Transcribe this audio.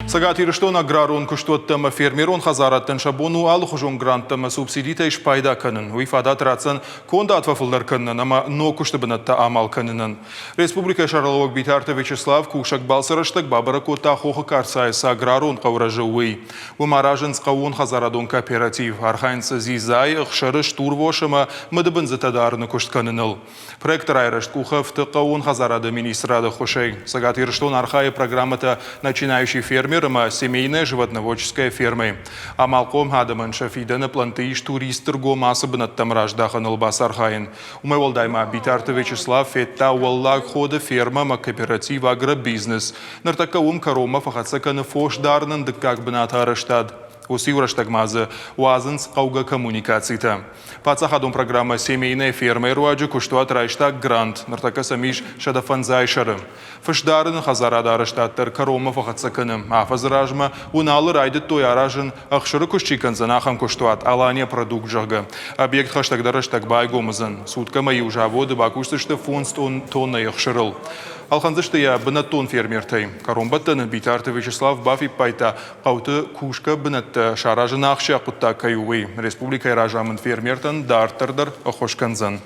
Сагат ирштон аграрон куштоттама фермерон хазараттан шабону алхужон гранттама субсидита иш пайда канын. Уйфадат рацан конда атвафылдар канын, ама но куштабынатта амал канынын. Республика Шарловок Битарта Вячеслав кушак балсараштак бабара кота хохы карсайса аграрон қавражы уй. Умаражын сқауын хазарадон кооператив. Архайнса зизай ұқшарыш турвошыма мыдыбын зытадарыны кушт каныныл. Проект райрашт кухавты қауын хазарады министрады хошей. Сагат ирштон архай программата начинающий фермер семейная животноводческая ферма. Амалком хадаман шафидана плантыиш туристерго масыбынат тамраждахан албас архайын. Умеволдайма Битарта Вячеслав фетта уаллаг хода ферма кооператив агробизнес. Нартакаум карома фахацаканы фошдарнын дыккак бынат араштад. Усиураштагмазы уазынс қауга коммуникацийта. Пацахадон программа семейная ферма руаджи куштуат райштаг грант. Нартака самиш шадафанзай шары. Фашдарын хазарада араштаттар карома фахацаканы. Афазражма уналы райды той аражын ахшыры кушчиканзан ахам куштуат алания продукт жага. Объект хаштагдараштаг байгомызын. Сутка мои ужаводы бакуштышты фонст тонна ахшырыл. Алханзышты я бынаттон фермертай. Каромбаттаны Битарта Вячеслав бафи пайта қауты кушка бынатты шаражын ақшы ақутта каювы. Республика ражамын фермертан дартырдар охошканзан.